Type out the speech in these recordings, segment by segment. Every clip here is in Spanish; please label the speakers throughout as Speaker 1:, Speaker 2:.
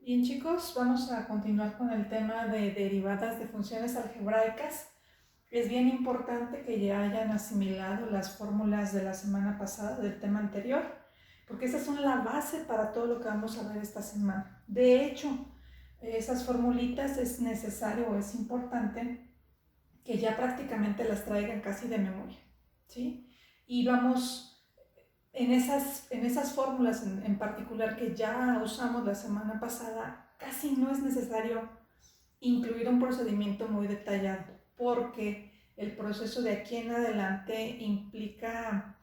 Speaker 1: Bien chicos, vamos a continuar con el tema de derivadas de funciones algebraicas. Es bien importante que ya hayan asimilado las fórmulas de la semana pasada, del tema anterior, porque esas son la base para todo lo que vamos a ver esta semana. De hecho, esas formulitas es necesario o es importante que ya prácticamente las traigan casi de memoria, ¿sí? Y vamos en esas fórmulas en particular que ya usamos la semana pasada, casi no es necesario incluir un procedimiento muy detallado, porque el proceso de aquí en adelante implica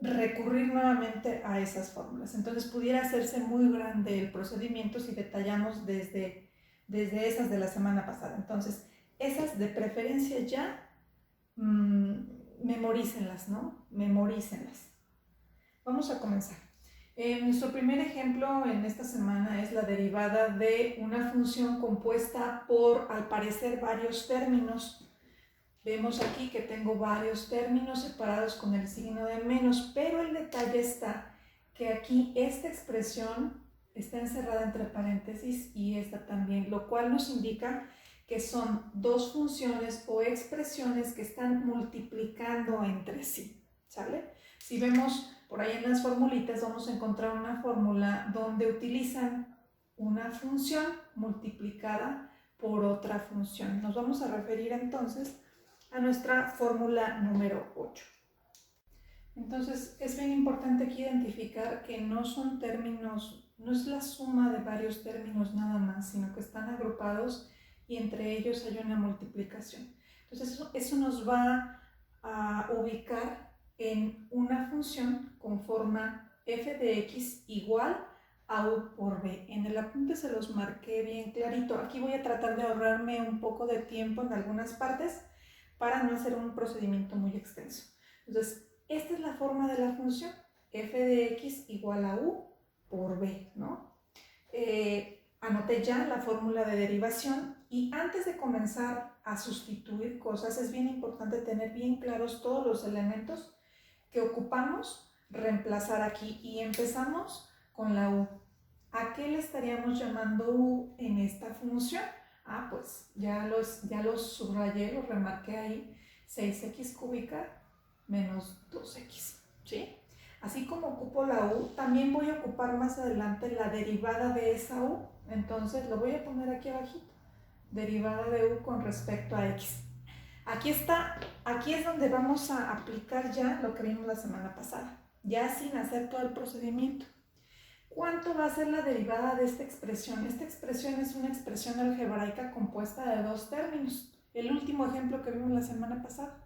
Speaker 1: recurrir nuevamente a esas fórmulas. Entonces pudiera hacerse muy grande el procedimiento si detallamos desde esas de la semana pasada. Entonces, esas de preferencia ya memorícenlas, ¿no? Memorícenlas. Vamos a comenzar. Nuestro primer ejemplo en esta semana es la derivada de una función compuesta por, al parecer, varios términos. Vemos aquí que tengo varios términos separados con el signo de menos, pero el detalle está que aquí esta expresión está encerrada entre paréntesis y esta también, lo cual nos indica que son dos funciones o expresiones que están multiplicando entre sí, ¿sale? Si vemos por ahí en las formulitas, vamos a encontrar una fórmula donde utilizan una función multiplicada por otra función. Nos vamos a referir entonces a nuestra fórmula número 8. Entonces, es bien importante aquí identificar que no son términos, no es la suma de varios términos nada más, sino que están agrupados y entre ellos hay una multiplicación. Entonces, eso nos va a ubicar en una función con forma f de x igual a u por b. En el apunte se los marqué bien clarito. Aquí voy a tratar de ahorrarme un poco de tiempo en algunas partes para no hacer un procedimiento muy extenso. Entonces, esta es la forma de la función, f de x igual a u por b, ¿no? Anoté ya la fórmula de derivación y antes de comenzar a sustituir cosas es bien importante tener bien claros todos los elementos que ocupamos reemplazar aquí y empezamos con la u. ¿A qué le estaríamos llamando u en esta función? Pues ya los subrayé, los remarqué ahí, 6x cúbica menos 2x, ¿sí? Así como ocupo la u, también voy a ocupar más adelante la derivada de esa u, entonces lo voy a poner aquí abajito, derivada de u con respecto a x. Aquí es donde vamos a aplicar ya lo que vimos la semana pasada, ya sin hacer todo el procedimiento. ¿Cuánto va a ser la derivada de esta expresión? Esta expresión es una expresión algebraica compuesta de dos términos. El último ejemplo que vimos la semana pasada.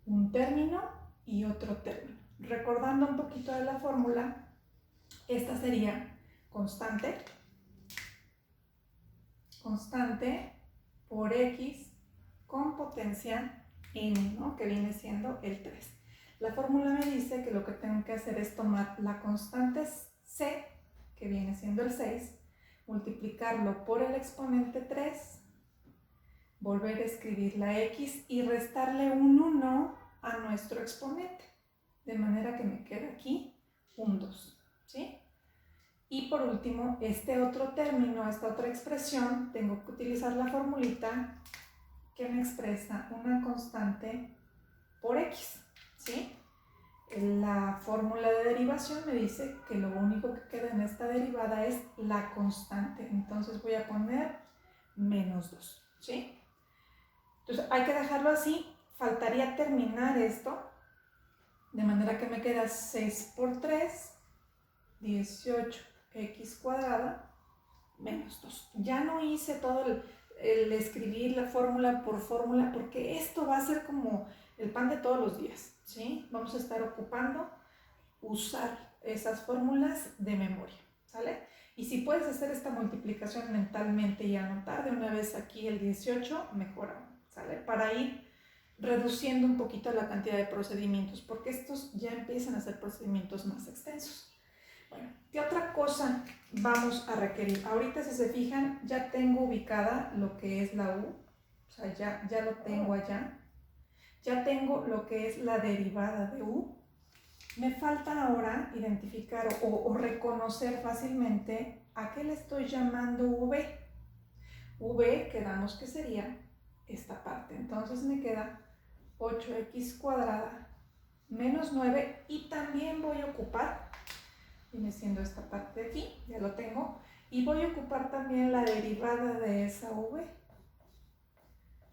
Speaker 1: Un término y otro término. Recordando un poquito de la fórmula, esta sería constante por x con potencia n, ¿no? Que viene siendo el 3. La fórmula me dice que lo que tengo que hacer es tomar la constante c, que viene siendo el 6, multiplicarlo por el exponente 3, volver a escribir la x y restarle un 1 a nuestro exponente, de manera que me queda aquí un 2, ¿sí? Y por último, este otro término, esta otra expresión, tengo que utilizar la formulita que me expresa una constante por x, ¿sí? La fórmula de derivación me dice que lo único que queda en esta derivada es la constante. Entonces voy a poner menos 2, ¿sí? Entonces hay que dejarlo así. Faltaría terminar esto, de manera que me queda 6 por 3, 18x cuadrada, menos 2. Ya no hice todo el escribir la fórmula por fórmula, porque esto va a ser como el pan de todos los días, ¿sí? Vamos a estar ocupando usar esas fórmulas de memoria, ¿sale? Y si puedes hacer esta multiplicación mentalmente y anotar de una vez aquí el 18, mejor aún, ¿sale? Para ir reduciendo un poquito la cantidad de procedimientos, porque estos ya empiezan a ser procedimientos más extensos. Bueno, ¿qué otra cosa vamos a requerir? Ahorita, si se fijan, ya tengo ubicada lo que es la u, o sea, ya lo tengo allá. Ya tengo lo que es la derivada de u. Me falta ahora identificar o reconocer fácilmente a qué le estoy llamando v. V quedamos que sería esta parte. Entonces me queda 8x cuadrada menos 9 y también voy a ocupar, viene siendo esta parte de aquí, ya lo tengo, y voy a ocupar también la derivada de esa v,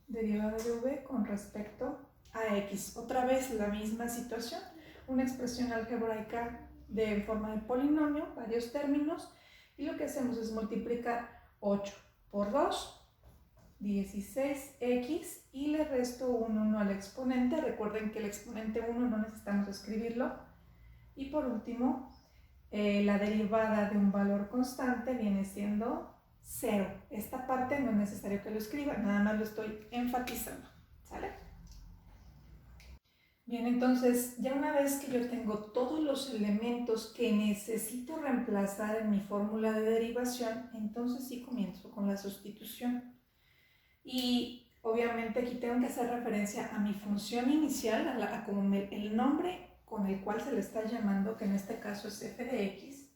Speaker 1: derivada de v con respecto a x. Otra vez la misma situación, una expresión algebraica de forma de polinomio, varios términos, y lo que hacemos es multiplicar 8 por 2, 16x, y le resto un 1 al exponente. Recuerden que el exponente 1 no necesitamos escribirlo. Y por último, la derivada de un valor constante viene siendo 0. Esta parte no es necesario que lo escriba, nada más lo estoy enfatizando, ¿sale? Bien, entonces ya una vez que yo tengo todos los elementos que necesito reemplazar en mi fórmula de derivación, entonces sí comienzo con la sustitución. Y obviamente aquí tengo que hacer referencia a mi función inicial, a como el nombre con el cual se le está llamando, que en este caso es f de x.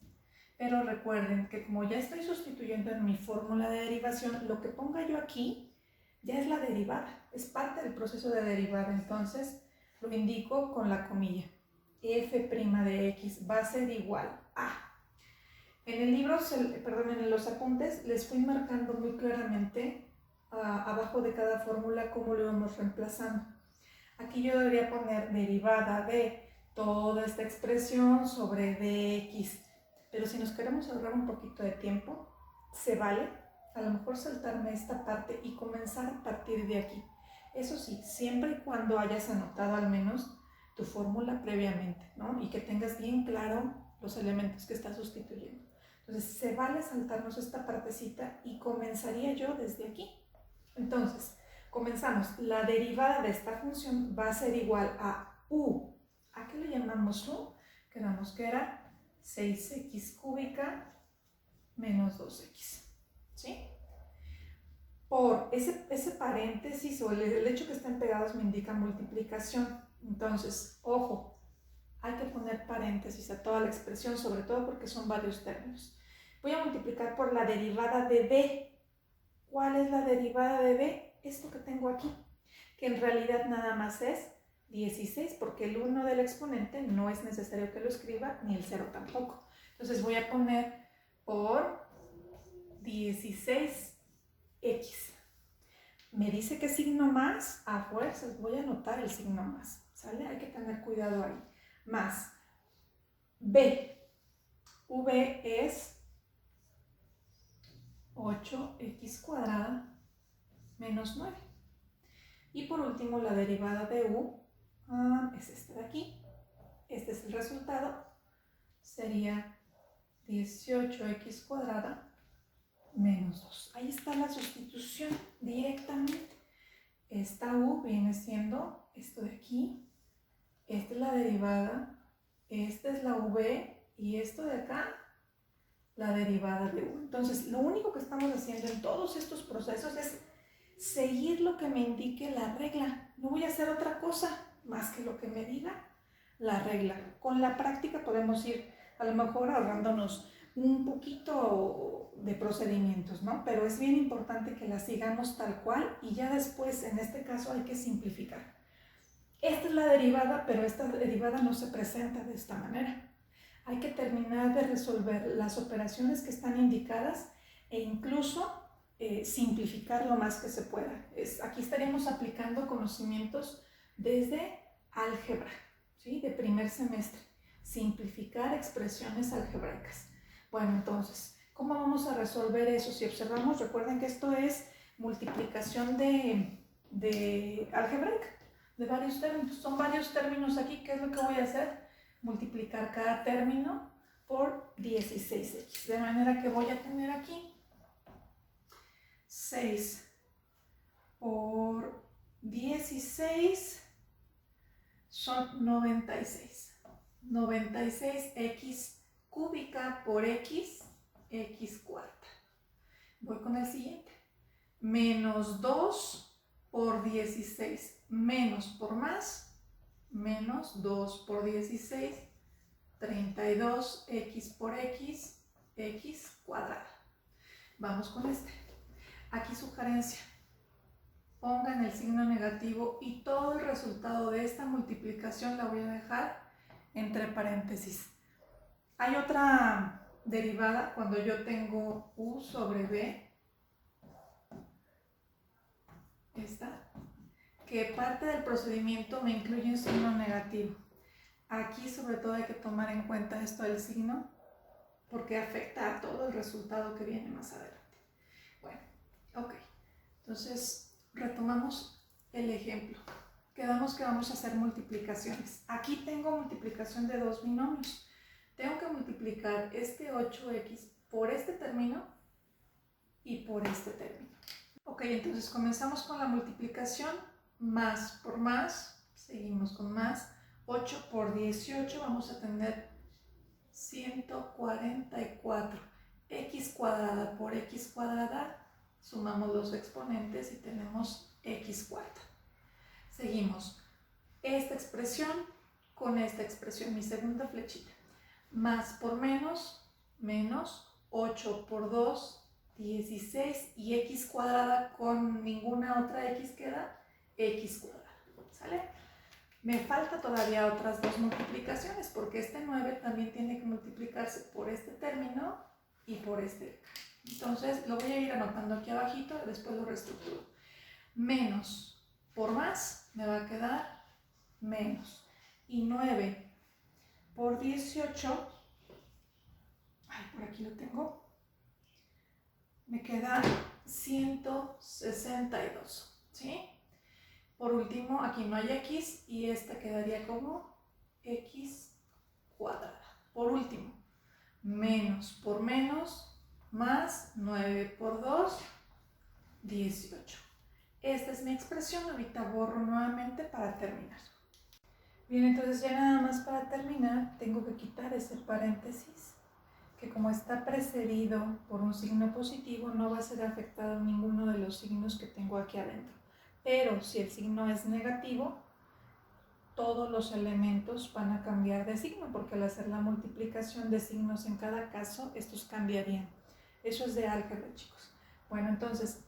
Speaker 1: Pero recuerden que como ya estoy sustituyendo en mi fórmula de derivación, lo que ponga yo aquí ya es la derivada, es parte del proceso de derivada. Entonces lo indico con la comilla. F' de x va a ser igual a. En el libro, en los apuntes, les fui marcando muy claramente abajo de cada fórmula cómo lo íbamos reemplazando. Aquí yo debería poner derivada de toda esta expresión sobre dx, pero si nos queremos ahorrar un poquito de tiempo, se vale a lo mejor saltarme esta parte y comenzar a partir de aquí. Eso sí, siempre y cuando hayas anotado al menos tu fórmula previamente, ¿no? Y que tengas bien claro los elementos que estás sustituyendo. Entonces, se vale saltarnos esta partecita y comenzaría yo desde aquí. Entonces, comenzamos. La derivada de esta función va a ser igual a u. ¿A qué le llamamos u? Quedamos que era 6x cúbica menos 2x. ¿Sí? Por ese paréntesis o el hecho que estén pegados me indica multiplicación. Entonces, ojo, hay que poner paréntesis a toda la expresión, sobre todo porque son varios términos. Voy a multiplicar por la derivada de b. ¿Cuál es la derivada de b? Esto que tengo aquí, que en realidad nada más es 16, porque el 1 del exponente no es necesario que lo escriba, ni el 0 tampoco. Entonces voy a poner por 16x. Me dice que signo más, a fuerzas voy a anotar el signo más, ¿sale? Hay que tener cuidado ahí. Más b. V es 8x cuadrada menos 9. Y por último, la derivada de u es esta de aquí. Este es el resultado. Sería 18x cuadrada menos 2. Ahí está la sustitución directamente. Esta u viene siendo esto de aquí. Esta es la derivada. Esta es la v. Y esto de acá, la derivada de u. Entonces, lo único que estamos haciendo en todos estos procesos es seguir lo que me indique la regla. No voy a hacer otra cosa más que lo que me diga la regla. Con la práctica podemos ir a lo mejor ahorrándonos un poquito de procedimientos, ¿no? Pero es bien importante que la sigamos tal cual y ya después, en este caso, hay que simplificar. Esta es la derivada, pero esta derivada no se presenta de esta manera. Hay que terminar de resolver las operaciones que están indicadas e incluso simplificar lo más que se pueda. Aquí estaríamos aplicando conocimientos desde álgebra, ¿sí? De primer semestre. Simplificar expresiones algebraicas. Bueno, entonces, ¿cómo vamos a resolver eso? Si observamos, recuerden que esto es multiplicación de algebraica, de varios términos. Son varios términos aquí. ¿Qué es lo que voy a hacer? Multiplicar cada término por 16x. De manera que voy a tener aquí 6 por 16 son 96. 96x cúbica por x cuarta. Voy con el siguiente. Menos 2 por 16. Menos por más. Menos 2 por 16 32x por x, x cuadrada. Vamos con este. Aquí sugerencia. Pongan el signo negativo y todo el resultado de esta multiplicación la voy a dejar entre paréntesis. Hay otra derivada cuando yo tengo u sobre b, esta, que parte del procedimiento me incluye un signo negativo. Aquí sobre todo hay que tomar en cuenta esto del signo porque afecta a todo el resultado que viene más adelante. Bueno, ok. Entonces retomamos el ejemplo. Quedamos que vamos a hacer multiplicaciones. Aquí tengo multiplicación de dos binomios. Tengo que multiplicar este 8x por este término y por este término. Ok, entonces comenzamos con la multiplicación. Más por más, seguimos con más. 8 por 18 vamos a tener 144. X cuadrada por x cuadrada, sumamos los exponentes y tenemos x cuarta. Seguimos esta expresión con esta expresión, mi segunda flechita. Más por menos, menos 8 por 2, 16 y x cuadrada con ninguna otra x queda x cuadrada. ¿Sale? Me falta todavía otras dos multiplicaciones porque este 9 también tiene que multiplicarse por este término y por este de acá. Entonces lo voy a ir anotando aquí abajito, después lo reestructuro. Menos por más me va a quedar menos. Y 9 por 18, por aquí lo tengo, me queda 162, ¿sí? Por último, aquí no hay x y esta quedaría como x cuadrada. Por último, menos por menos, más 9 por 2, 18. Esta es mi expresión, ahorita borro nuevamente para terminar. Bien, entonces ya nada más para terminar, tengo que quitar ese paréntesis, que como está precedido por un signo positivo, no va a ser afectado ninguno de los signos que tengo aquí adentro. Pero si el signo es negativo, todos los elementos van a cambiar de signo, porque al hacer la multiplicación de signos en cada caso, estos cambiarían. Eso es de álgebra, chicos. Bueno, entonces,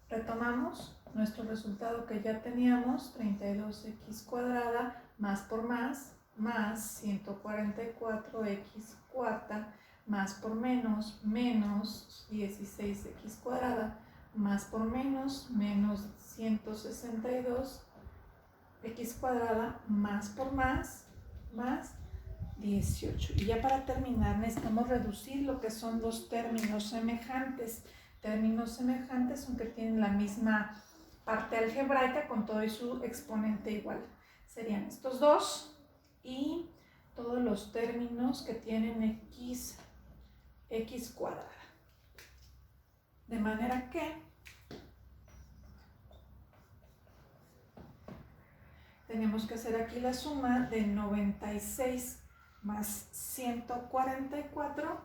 Speaker 1: retomamos nuestro resultado que ya teníamos, 32x cuadrada más por más 144x cuarta, más por menos 16x cuadrada, más por menos 162 x cuadrada, más por más 18. Y ya para terminar necesitamos reducir lo que son los términos semejantes. Términos semejantes son que tienen la misma parte algebraica con todo y su exponente igual. Serían estos dos y todos los términos que tienen x cuadrada. De manera que tenemos que hacer aquí la suma de 96 más 144,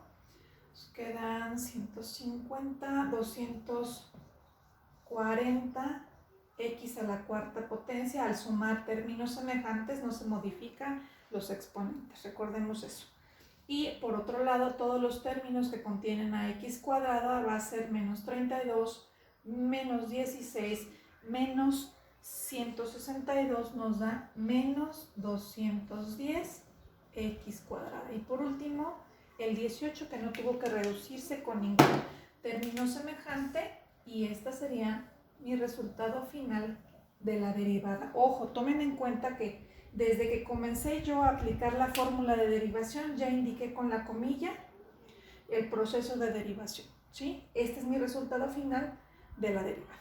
Speaker 1: nos quedan 150, 240 x a la cuarta potencia. Al sumar términos semejantes no se modifican los exponentes, recordemos eso. Y por otro lado, todos los términos que contienen a x cuadrada va a ser menos 32, menos 16, menos 162 nos da menos 210 x cuadrada. Y por último, el 18 que no tuvo que reducirse con ningún término semejante, y esta sería mi resultado final de la derivada. Ojo, tomen en cuenta que desde que comencé yo a aplicar la fórmula de derivación ya indiqué con la comilla el proceso de derivación, ¿sí? Este es mi resultado final de la derivada.